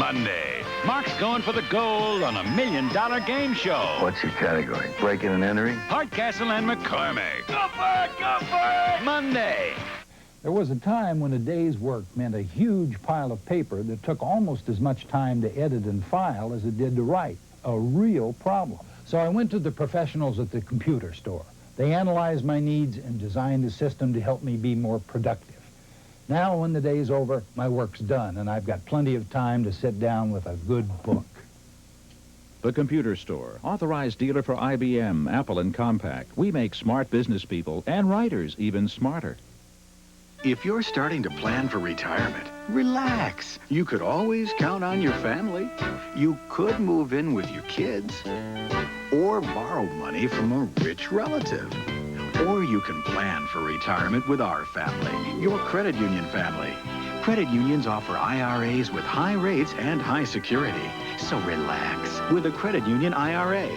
Monday. Mark's going for the gold on $1 million game show. What's your category? Breaking and entering? Hardcastle and McCormick. Go for it! Go for it! Monday. There was a time when a day's work meant a huge pile of paper that took almost as much time to edit and file as it did to write. A real problem. So I went to the professionals at the computer store. They analyzed my needs and designed a system to help me be more productive. Now, when the day's over, my work's done, and I've got plenty of time to sit down with a good book. The Computer Store, authorized dealer for IBM, Apple, and Compaq. We make smart business people and writers even smarter. If you're starting to plan for retirement, relax. You could always count on your family. You could move in with your kids, or borrow money from a rich relative. Or you can plan for retirement with our family, your credit union family. Credit unions offer IRAs with high rates and high security. So relax with a credit union IRA.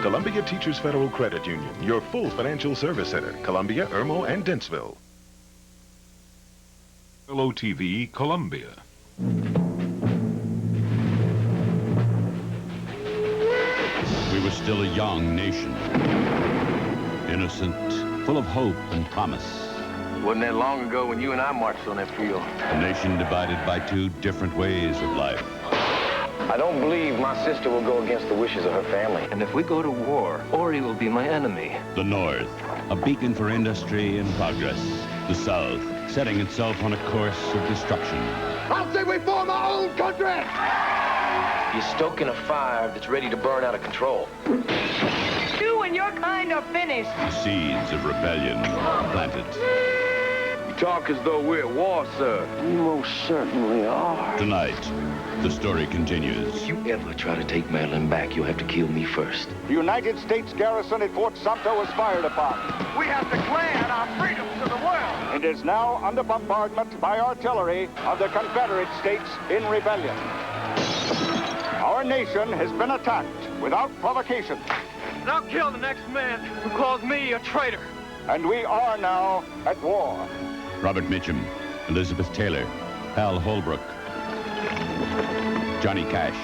Columbia Teachers Federal Credit Union, your full financial service center. Columbia, Irmo, and Dentsville. WOLO-TV, Columbia. We were still a young nation. Innocent, full of hope and promise. Wasn't that long ago when you and I marched on that field? A nation divided by two different ways of life. I don't believe my sister will go against the wishes of her family. And if we go to war, Ori will be my enemy. The North, a beacon for industry and progress. The South, setting itself on a course of destruction. I'll say we form our own country! You're stoking a fire that's ready to burn out of control. You and your kind are finished. The seeds of rebellion planted. You talk as though we're at war, sir. We most certainly are. Tonight, the story continues. If you ever try to take Maryland back, you'll have to kill me first. The United States garrison at Fort Sumter was fired upon. We have declared our freedom to the world. It is now under bombardment by artillery of the Confederate States in rebellion. Our nation has been attacked without provocation. And I'll kill the next man who calls me a traitor. And we are now at war. Robert Mitchum, Elizabeth Taylor, Hal Holbrook, Johnny Cash,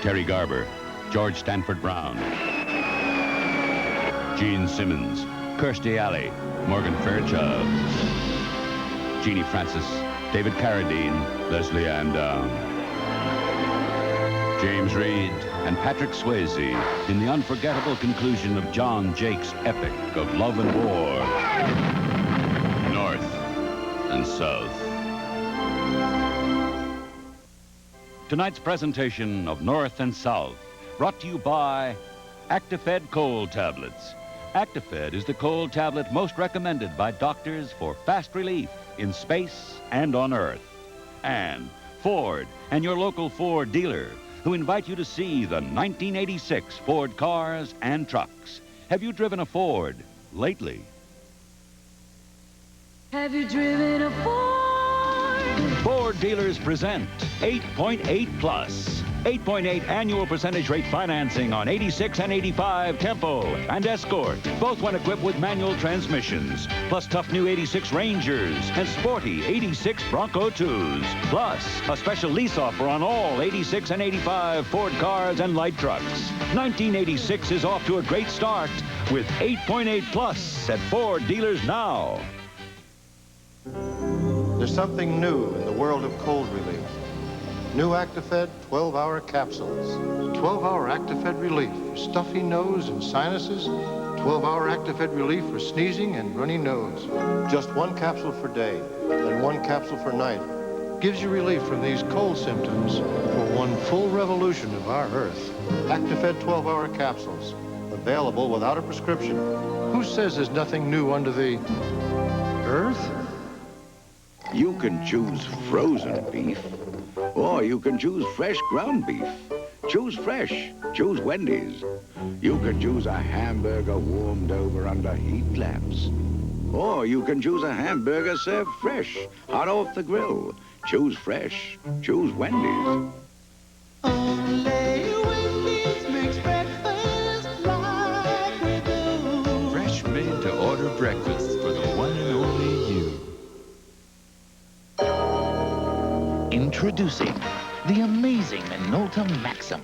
Terry Garber, George Stanford Brown, Gene Simmons, Kirstie Alley, Morgan Fairchild, Jeannie Francis, David Carradine, Leslie Ann Down, James Reed, and Patrick Swayze in the unforgettable conclusion of John Jake's epic of love and war, North and South. Tonight's presentation of North and South, brought to you by Actifed Cold Tablets. Actifed is the cold tablet most recommended by doctors for fast relief in space and on Earth. And Ford and your local Ford dealer, who invite you to see the 1986 Ford cars and trucks. Have you driven a Ford lately? Have you driven a Ford? Ford dealers present 8.8 Plus. 8.8 annual percentage rate financing on 86 and 85 Tempo and Escort, both when equipped with manual transmissions, plus tough new 86 Rangers and sporty 86 Bronco 2s, plus a special lease offer on all 86 and 85 Ford cars and light trucks. 1986 is off to a great start with 8.8 Plus at Ford dealers now. There's something new in the world of cold relief. New Actifed 12-hour capsules. 12-hour Actifed relief for stuffy nose and sinuses. 12-hour Actifed relief for sneezing and runny nose. Just one capsule for day and one capsule for night. Gives you relief from these cold symptoms for one full revolution of our Earth. Actifed 12-hour capsules. Available without a prescription. Who says there's nothing new under the Earth? You can choose frozen beef, or you can choose fresh ground beef. Choose fresh. Choose Wendy's. You can choose a hamburger warmed over under heat lamps. Or you can choose a hamburger served fresh, hot off the grill. Choose fresh. Choose Wendy's. Only Wendy's makes breakfast like we do. Fresh made-to-order breakfast for the one and only you. Introducing the amazing Minolta Maxxum,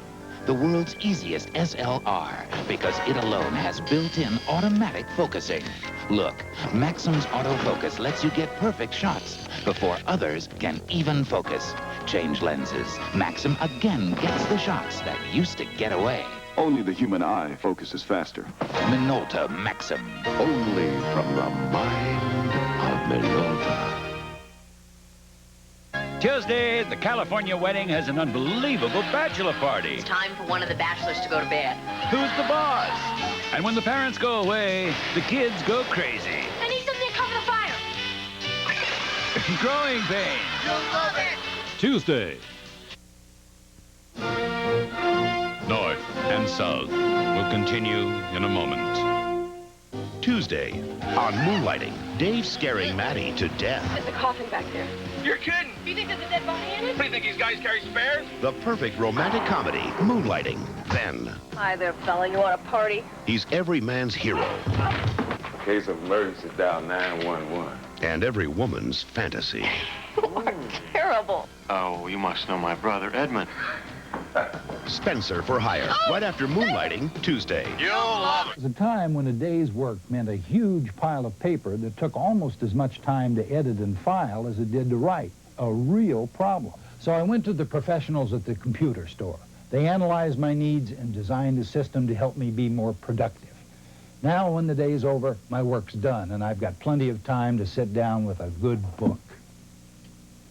the world's easiest SLR, because it alone has built-in automatic focusing. Look, Maxxum's autofocus lets you get perfect shots before others can even focus. Change lenses. Maxxum again gets the shots that used to get away. Only the human eye focuses faster. Minolta Maxxum. Only from the mind of Minolta. Tuesday, the California wedding has an unbelievable bachelor party. It's time for one of the bachelors to go to bed. Who's the boss? And when the parents go away, the kids go crazy. I need something to cover the fire. Growing pains. You'll love it. Tuesday. North and South will continue in a moment. Tuesday, on Moonlighting, Dave scaring Maddie to death. There's a coffin back there. You're kidding. Do you think there's a dead body in it? What do you think these guys carry spares? The perfect romantic comedy, Moonlighting. Then, Hi there, fella. You want a party? he's every man's hero. In case of emergency, dial 911. And every woman's fantasy. Terrible. Oh, you must know my brother, Edmund. Spenser for hire, right after Moonlighting, Tuesday. You'll love it. There was a time when a day's work meant a huge pile of paper that took almost as much time to edit and file as it did to write. A real problem. So I went to the professionals at the computer store. They analyzed my needs and designed a system to help me be more productive. Now, when the day's over, my work's done, and I've got plenty of time to sit down with a good book.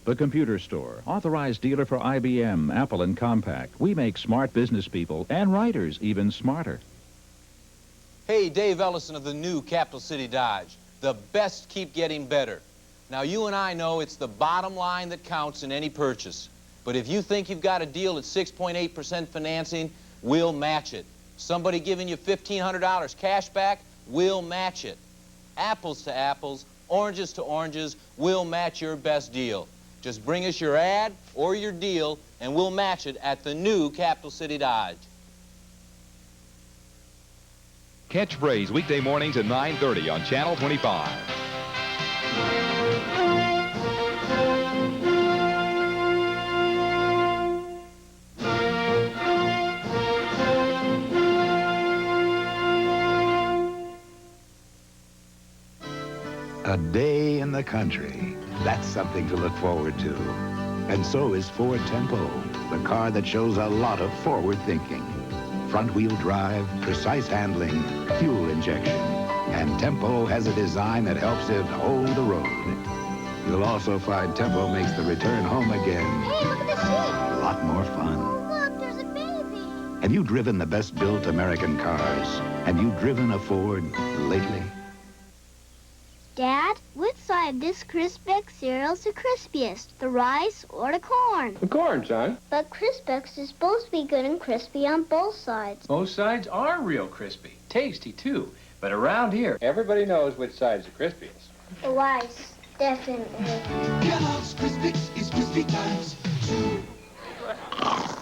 The Computer Store, authorized dealer for IBM, Apple, and Compaq. We make smart business people and writers even smarter. Hey, Dave Ellison of the new Capital City Dodge. The best keep getting better. Now, you and I know it's the bottom line that counts in any purchase. But if you think you've got a deal at 6.8% financing, we'll match it. Somebody giving you $1,500 cash back, we'll match it. Apples to apples, oranges to oranges, we'll match your best deal. Just bring us your ad or your deal, and we'll match it at the new Capital City Dodge. Catchphrase weekday mornings at 9:30 on Channel 25. A day in the country. That's something to look forward to. And so is Ford Tempo, the car that shows a lot of forward thinking. Front-wheel drive, precise handling, fuel injection. And Tempo has a design that helps it hold the road. You'll also find Tempo makes the return home again Hey, look at the seat. a lot more fun. Look, there's a baby. Have you driven the best-built American cars? Have you driven a Ford lately? Dad, which side of this Crispix cereal's the crispiest? The rice or the corn? The corn, son. But Crispix is supposed to be good and crispy on both sides. Both sides are real crispy. Tasty, too. But around here, everybody knows which side's the crispiest. The rice, definitely. Kellogg's Crispix is crispy times two.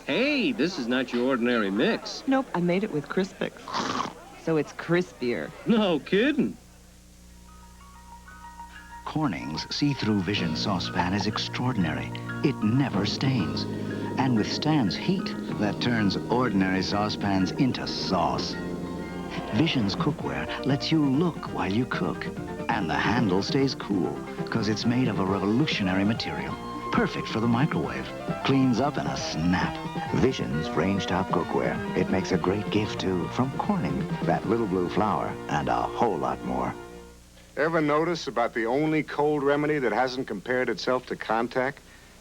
Hey, this is not your ordinary mix. Nope, I made it with Crispix. So it's crispier. No kidding. Corning's see-through Vision saucepan is extraordinary. It never stains and withstands heat that turns ordinary saucepans into sauce. Vision's cookware lets you look while you cook, and the handle stays cool because it's made of a revolutionary material. Perfect for the microwave. Cleans up in a snap. Vision's Rangetop cookware. It makes a great gift, too, from Corning. That little blue flower and a whole lot more. Ever notice about the only cold remedy that hasn't compared itself to Contac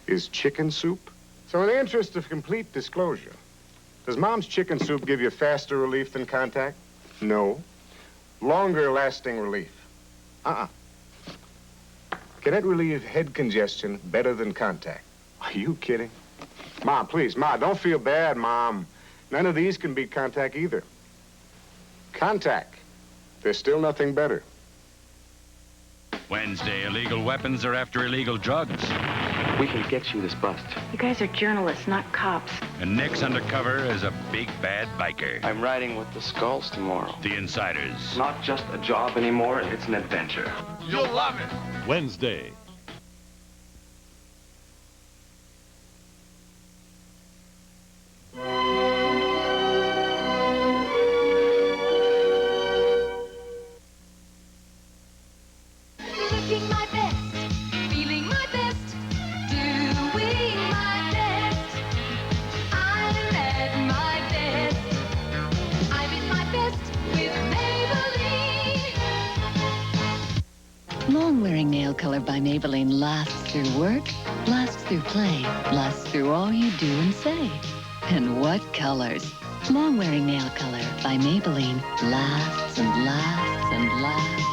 is chicken soup? So in the interest of complete disclosure, does Mom's chicken soup give you faster relief than Contac? No. Longer lasting relief? Can it relieve head congestion better than Contac? Are you kidding? Mom, please, Ma, don't feel bad, Mom. None of these can beat Contac either. Contac, there's still nothing better. Wednesday, illegal weapons are after illegal drugs. We can get you this bust. You guys are journalists, not cops. And Nick's undercover as a big bad biker. I'm riding with the Skulls tomorrow. The Insiders. It's not just a job anymore, it's an adventure. You'll love it. Wednesday. Color by Maybelline lasts through work, lasts through play, lasts through all you do and say. And what colors? Long-wearing nail color by Maybelline lasts and lasts and lasts.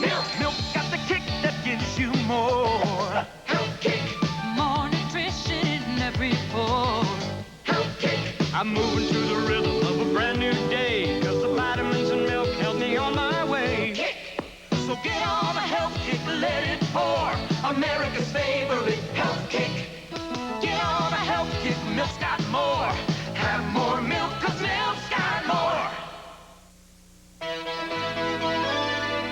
Milk got the kick that gives you more. Health kick. More nutrition in every pore. Health kick. I'm moving to the rhythm of a brand new day, 'cause the vitamins in milk help me on my way. Kick. So get all the health kick, let it pour. America's favorite health kick. Get all the health kick, milk's got more. Have more milk, 'cause milk's got more.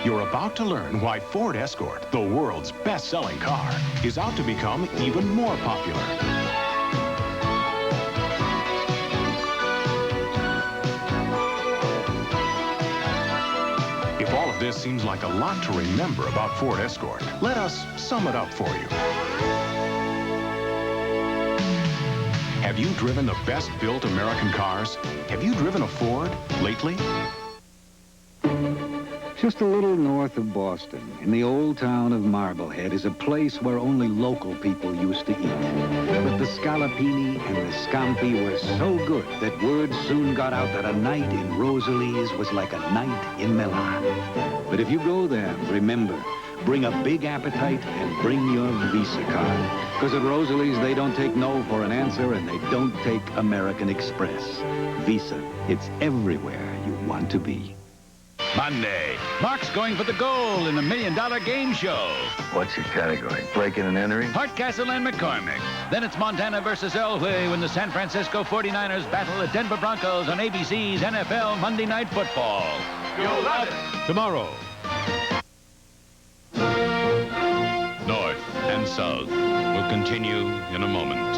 You're about to learn why Ford Escort, the world's best-selling car, is out to become even more popular. If all of this seems like a lot to remember about Ford Escort, let us sum it up for you. Have you driven the best-built American cars? Have you driven a Ford lately? Just a little north of Boston, in the old town of Marblehead, is a place where only local people used to eat. But the scallopini and the scampi were so good that word soon got out that a night in Rosalie's was like a night in Milan. But if you go there, remember, bring a big appetite and bring your Visa card. Because at Rosalie's, they don't take no for an answer, and they don't take American Express. Visa, it's everywhere you want to be. Monday, Mark's going for the goal in the $1 Million Game Show. What's your category? Breaking and entering? Hardcastle and McCormick. Then it's Montana versus Elway when the San Francisco 49ers battle the Denver Broncos on ABC's NFL Monday Night Football. You'll love it. Tomorrow. North and South will continue in a moment.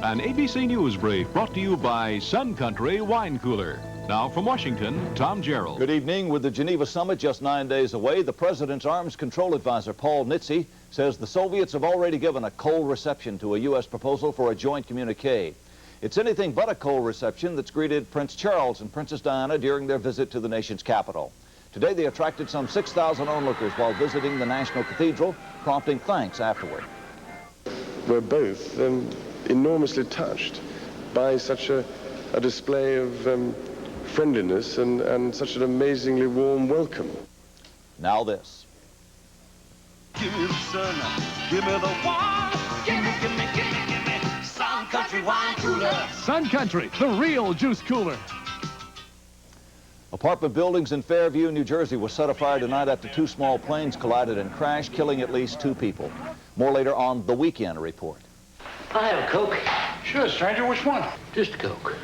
An ABC News brief brought to you by Sun Country Wine Cooler. Now from Washington, Tom Jarriel. Good evening. With the Geneva summit just 9 days away, the President's Arms Control Advisor, Paul Nitze, says the Soviets have already given a cold reception to a U.S. proposal for a joint communique. It's anything but a cold reception that's greeted Prince Charles and Princess Diana during their visit to the nation's capital. Today, they attracted some 6,000 onlookers while visiting the National Cathedral, prompting thanks afterward. We're both enormously touched by such a display of friendliness and such an amazingly warm welcome. Now this. Give me the sun, give me the wine, give me Sun Country Wine Cooler. Sun Country, the real juice cooler. Apartment buildings in Fairview, New Jersey were set afire tonight after two small planes collided and crashed, killing at least 2 people. More later on The Weekend report. I have a Coke. Sure, stranger. Which one? Just a Coke.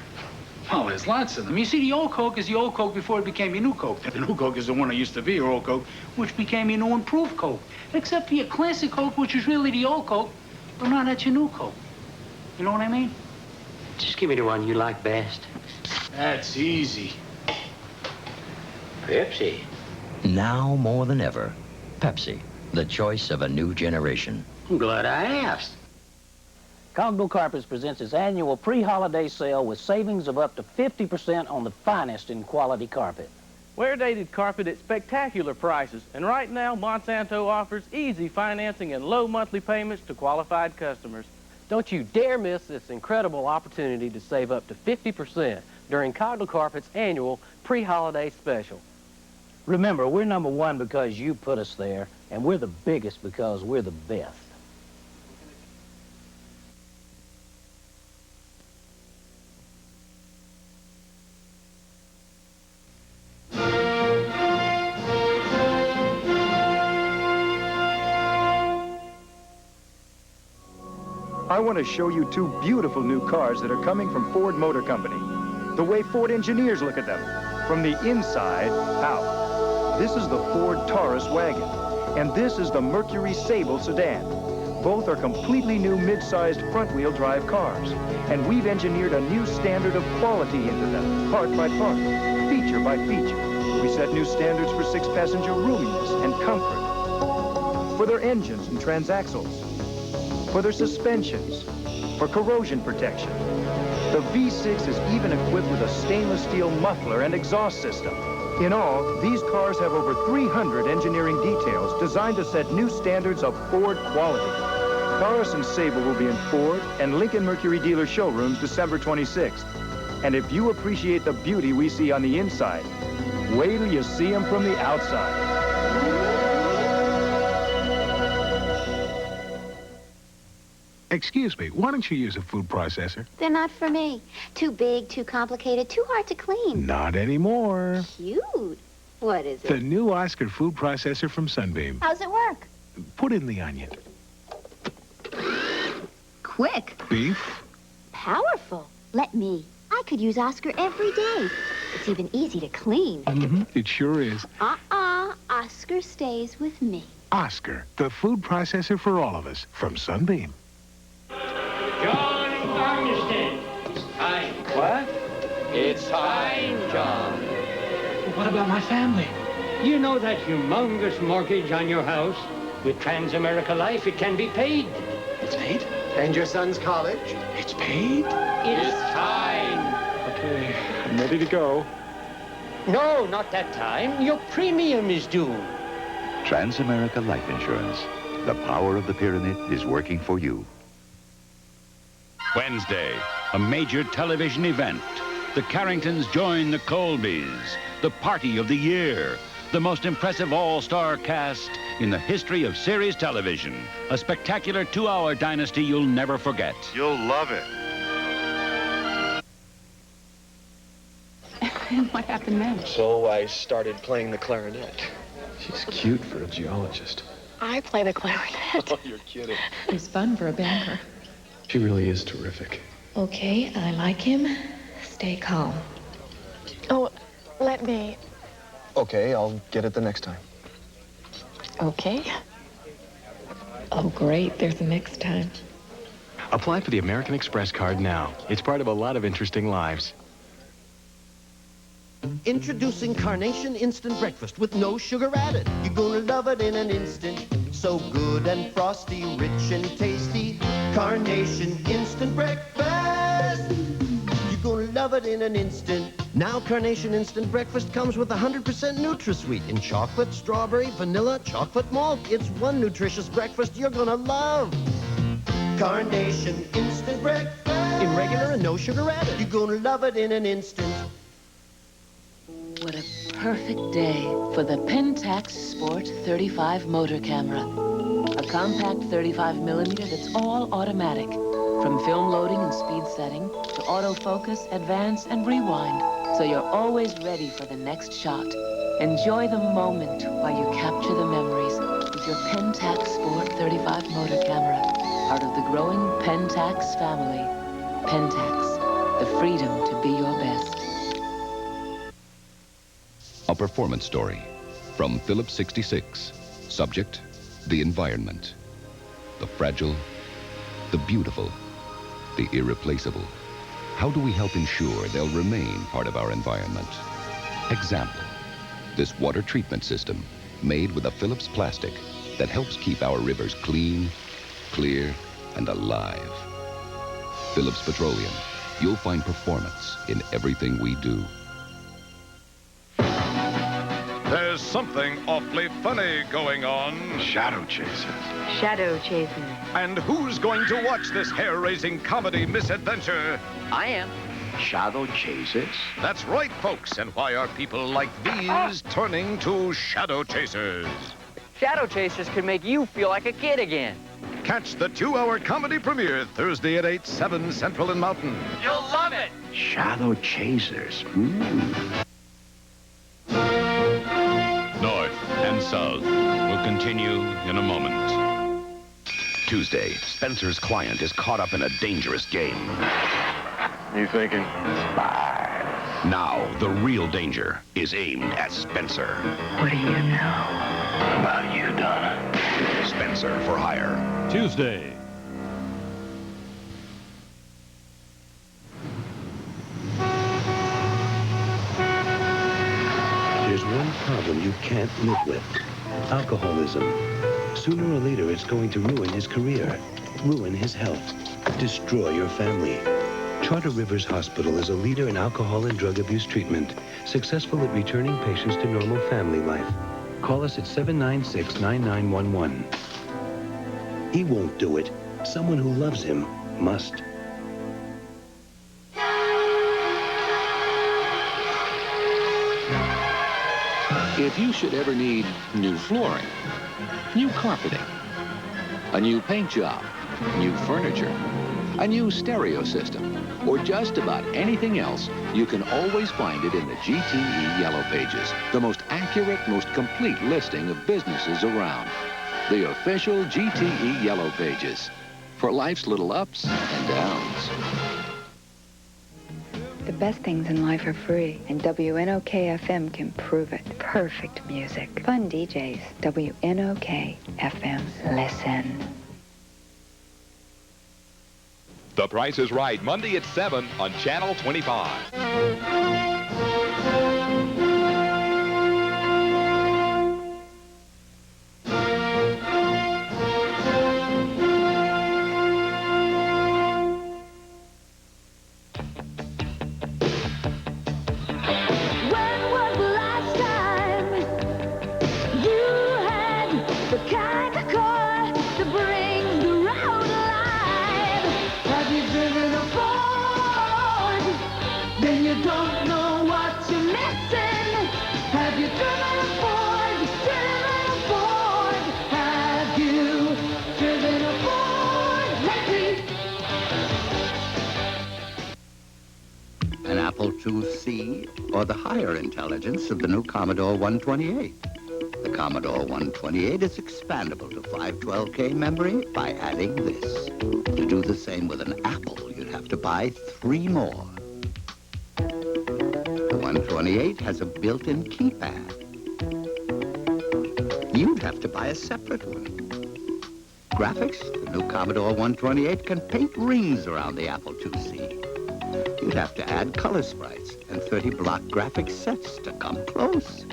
Oh, there's lots of them. You see, the old Coke is the old Coke before it became your new Coke. The new Coke is the one that used to be your old Coke, which became your new improved Coke. Except for your classic Coke, which is really the old Coke, but now that's your new Coke. You know what I mean? Just give me the one you like best. That's easy. Pepsi. Now more than ever, Pepsi, the choice of a new generation. I'm glad I asked. Cogdill Carpets presents its annual pre-holiday sale with savings of up to 50% on the finest in quality carpet. Wear-dated carpet at spectacular prices, and right now Monsanto offers easy financing and low monthly payments to qualified customers. Don't you dare miss this incredible opportunity to save up to 50% during Cogdill Carpets' annual pre-holiday special. Remember, we're #1 because you put us there, and we're the biggest because we're the best. I want to show you 2 beautiful new cars that are coming from Ford Motor Company. The way Ford engineers look at them, from the inside out. This is the Ford Taurus wagon, and this is the Mercury Sable sedan. Both are completely new mid-sized front-wheel drive cars, and we've engineered a new standard of quality into them, part by part, feature by feature. We set new standards for 6-passenger roominess and comfort, for their engines and transaxles, for their suspensions, for corrosion protection, The V6 is even equipped with a stainless steel muffler and exhaust system. In all, these cars have over 300 engineering details designed to set new standards of Ford quality. Taurus and Sable will be in Ford and Lincoln Mercury dealer showrooms December 26th. And if you appreciate the beauty we see on the inside, wait till you see them from the outside. Excuse me, why don't you use a food processor? They're not for me. Too big, too complicated, too hard to clean. Not anymore. Cute. What is it? The new Oskar food processor from Sunbeam. How's it work? Put in the onion. Quick. Beef. Powerful. Let me. I could use Oskar every day. It's even easy to clean. Mm-hmm. It sure is. Oskar stays with me. Oskar, the food processor for all of us, from Sunbeam. John Armistead. It's time. What? It's time, John. What about my family? You know that humongous mortgage on your house? With Transamerica Life, it can be paid. It's paid? And your son's college? It's paid? It's time. Okay, I'm ready to go. No, not that time. Your premium is due. Transamerica Life Insurance. The power of the pyramid is working for you. Wednesday, a major television event. The Carringtons join the Colbys, the party of the year, the most impressive all-star cast in the history of series television. A spectacular 2-hour dynasty you'll never forget. You'll love it. And what happened then? So I started playing the clarinet. She's cute for a geologist. I play the clarinet. Oh, you're kidding. It's fun for a banker. She really is terrific. Okay, I like him. Stay calm. Oh, let me. Okay, I'll get it the next time. Okay. Oh, great. There's a next time. Apply for the American Express card now. It's part of a lot of interesting lives. Introducing Carnation Instant Breakfast with no sugar added. You're gonna love it in an instant. So good and frosty, rich and tasty. Carnation Instant Breakfast. You're gonna love it in an instant. Now Carnation Instant Breakfast comes with 100% NutraSweet in chocolate, strawberry, vanilla, chocolate malt. It's one nutritious breakfast you're gonna love. Carnation Instant Breakfast. In regular and no sugar added. You're gonna love it in an instant. What a perfect day for the Pentax Sport 35 motor camera. A compact 35mm that's all automatic. From film loading and speed setting to autofocus, advance, and rewind. So you're always ready for the next shot. Enjoy the moment while you capture the memories with your Pentax Sport 35 motor camera. Part of the growing Pentax family. Pentax, the freedom to be your best. A performance story from Phillips 66. Subject, the environment. The fragile, the beautiful, the irreplaceable. How do we help ensure they'll remain part of our environment? Example, this water treatment system made with a Phillips plastic that helps keep our rivers clean, clear, and alive. Phillips Petroleum. You'll find performance in everything we do. There's something awfully funny going on. Shadow chasers. Shadow chasing. And who's going to watch this hair-raising comedy misadventure? I am. Shadow chasers? That's right, folks. And why are people like these turning to shadow chasers? Shadow chasers can make you feel like a kid again. Catch the 2-hour comedy premiere Thursday at 8, 7 Central and Mountain. You'll love it. Shadow chasers. North and South will continue in a moment. Tuesday, Spenser's client is caught up in a dangerous game. You thinking? Spies. Now, the real danger is aimed at Spenser. What do you know about you, Donna? Spenser for hire. Tuesday. There's one problem you can't live with. Alcoholism. Sooner or later, it's going to ruin his career, ruin his health, destroy your family. Charter Rivers Hospital is a leader in alcohol and drug abuse treatment, successful at returning patients to normal family life. Call us at 796-9911. He won't do it. Someone who loves him must. If you should ever need new flooring, new carpeting, a new paint job, new furniture, a new stereo system, or just about anything else, you can always find it in the GTE Yellow Pages, the most accurate, most complete listing of businesses around. The official GTE Yellow Pages, for life's little ups and downs. The best things in life are free, and WNOK-FM can prove it. Perfect music. Fun DJs. WNOK-FM. Listen. The Price is Right, Monday at 7 on Channel 25. C, or the higher intelligence of the new Commodore 128. The Commodore 128 is expandable to 512K memory by adding this. To do the same with an Apple, you'd have to buy 3 more. The 128 has a built-in keypad. You'd have to buy a separate one. Graphics, the new Commodore 128 can paint rings around the Apple IIc. You'd have to add color sprites and 30 block graphics sets to come close.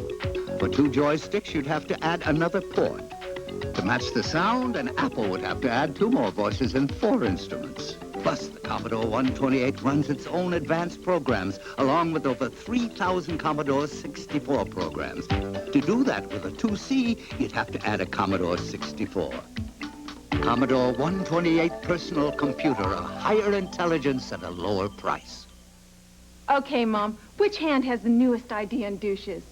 For 2 joysticks, you'd have to add another port. To match the sound, an Apple would have to add 2 more voices and 4 instruments. Plus, the Commodore 128 runs its own advanced programs, along with over 3,000 Commodore 64 programs. To do that with a 2C, you'd have to add a Commodore 64. Commodore 128 personal computer, a higher intelligence at a lower price. Okay, Mom, which hand has the newest idea in douches?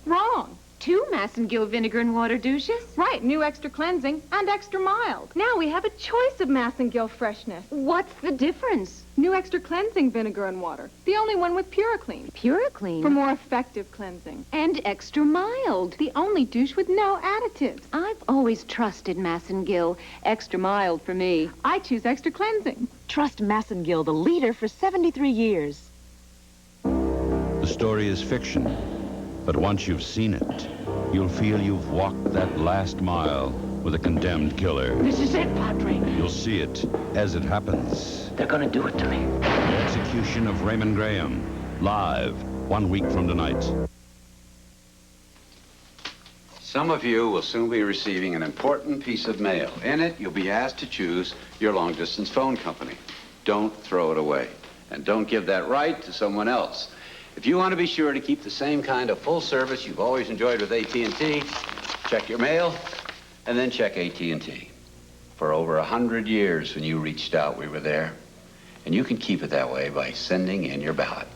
Wrong. 2 Massengill vinegar and water douches? Right, new extra cleansing and extra mild. Now we have a choice of Massengill freshness. What's the difference? New extra cleansing vinegar and water. The only one with PuraClean. PuraClean? For more effective cleansing. And extra mild. The only douche with no additives. I've always trusted Massengill. Extra mild for me. I choose extra cleansing. Trust Massengill, the leader for 73 years. The story is fiction, but once you've seen it, you'll feel you've walked that last mile with a condemned killer. This is it, Padre. You'll see it as it happens. They're gonna do it to me. The Execution of Raymond Graham, live 1 week from tonight. Some of you will soon be receiving an important piece of mail. In it, you'll be asked to choose your long-distance phone company. Don't throw it away. And don't give that right to someone else. If you want to be sure to keep the same kind of full service you've always enjoyed with AT&T, check your mail, and then check AT&T. For over 100 years when you reached out, we were there. And you can keep it that way by sending in your ballot.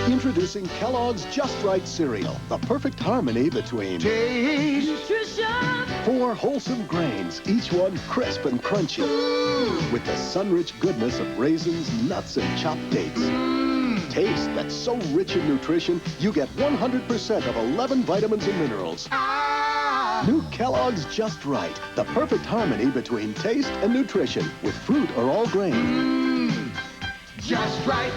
Introducing Kellogg's Just Right cereal, the perfect harmony between taste, nutrition, 4 wholesome grains, each one crisp and crunchy, with the sun-rich goodness of raisins, nuts, and chopped dates. Taste that's so rich in nutrition, you get 100% of 11 vitamins and minerals. New Kellogg's Just Right, the perfect harmony between taste and nutrition, with fruit or all grain. Just right.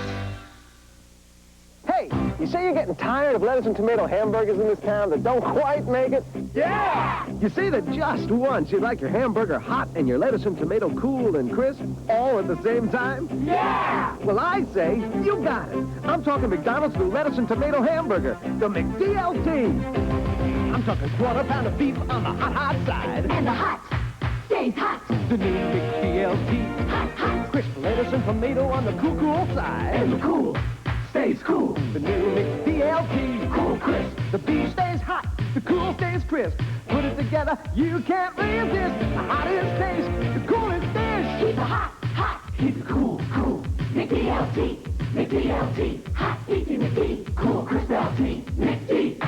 Hey, you say you're getting tired of lettuce and tomato hamburgers in this town that don't quite make it? Yeah! You say that just once you'd like your hamburger hot and your lettuce and tomato cool and crisp all at the same time? Yeah! Well, I say you got it. I'm talking McDonald's new lettuce and tomato hamburger, the McDLT. I'm talking quarter pound of beef on the hot side. And the hot, stays hot. The new McBLT. Hot, hot. Crisp lettuce and tomato on the cool side. And the cool stays cool. The new McBLT. Cool crisp. The B stays hot, the cool stays crisp. Put it together, you can't resist. The hottest taste, the coolest dish. Keep it hot, hot. Keep it cool, cool. McBLT. McBLT. Hot, easy McD. Cool, crisp LT. McD.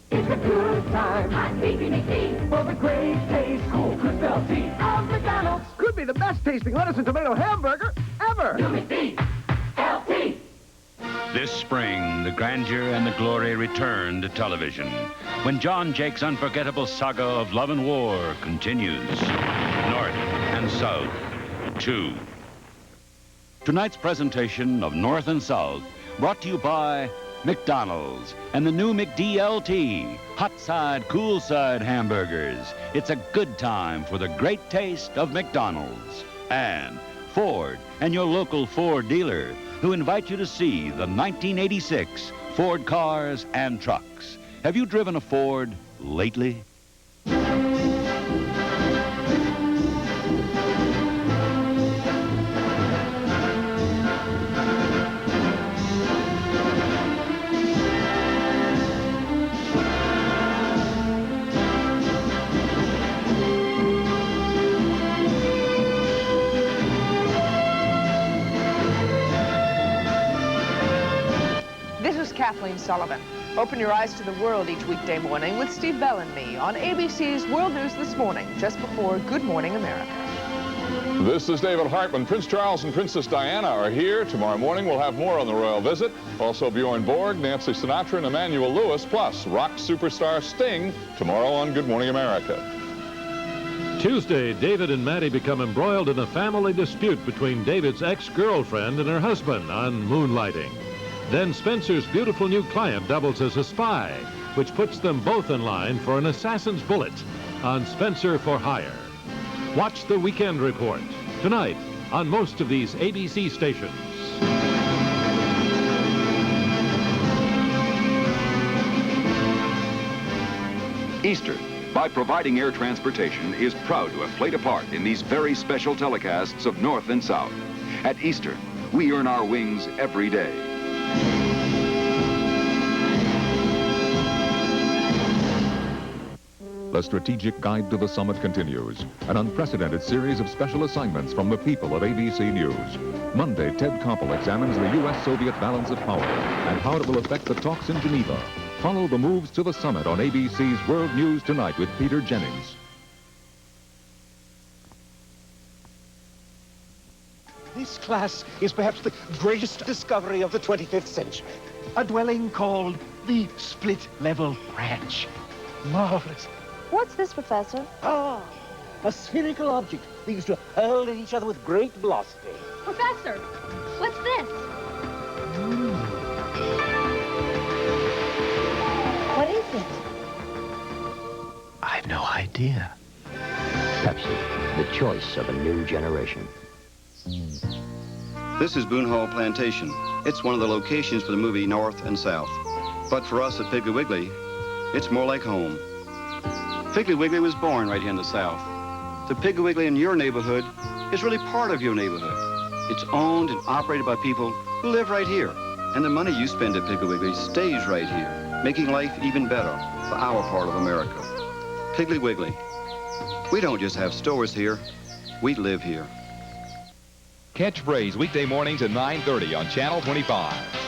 It's a good time. Hot, easy McD. For the great taste. Cool, crisp LT. Of McDonald's. Could be the best tasting lettuce and tomato hamburger ever. New McD. LT. This spring, the grandeur and the glory return to television when John Jake's unforgettable saga of love and war continues. North and South 2. Tonight's presentation of North and South brought to you by McDonald's and the new McDLT. Hot side, cool side hamburgers. It's a good time for the great taste of McDonald's. And Ford and your local Ford dealer, who invite you to see the 1986 Ford cars and trucks. Have you driven a Ford lately? Kathleen Sullivan. Open your eyes to the world each weekday morning with Steve Bell and me on ABC's World News This Morning, just before Good Morning America. This is David Hartman. Prince Charles and Princess Diana are here. Tomorrow morning we'll have more on the royal visit. Also Bjorn Borg, Nancy Sinatra, and Emmanuel Lewis, plus rock superstar Sting tomorrow on Good Morning America. Tuesday, David and Maddie become embroiled in a family dispute between David's ex-girlfriend and her husband on Moonlighting. Then Spenser's beautiful new client doubles as a spy, which puts them both in line for an assassin's bullet on Spenser for Hire. Watch the Weekend Report tonight on most of these ABC stations. Eastern, by providing air transportation, is proud to have played a part in these very special telecasts of North and South. At Eastern, we earn our wings every day. The Strategic Guide to the Summit continues. An unprecedented series of special assignments from the people of ABC News. Monday, Ted Koppel examines the U.S.-Soviet balance of power and how it will affect the talks in Geneva. Follow the moves to the summit on ABC's World News Tonight with Peter Jennings. This class is perhaps the greatest discovery of the 25th century. A dwelling called the Split-Level Ranch. Marvelous. What's this, Professor? Ah, a spherical object these to hurl at each other with great velocity. Professor, what's this? What is it? I've no idea. Pepsi, the choice of a new generation. This is Boone Hall Plantation. It's one of the locations for the movie North and South. But for us at Piggly Wiggly, it's more like home. Piggly Wiggly was born right here in the South. The Piggly Wiggly in your neighborhood is really part of your neighborhood. It's owned and operated by people who live right here. And the money you spend at Piggly Wiggly stays right here, making life even better for our part of America. Piggly Wiggly. We don't just have stores here, we live here. Catchphrase weekday mornings at 9:30 on Channel 25.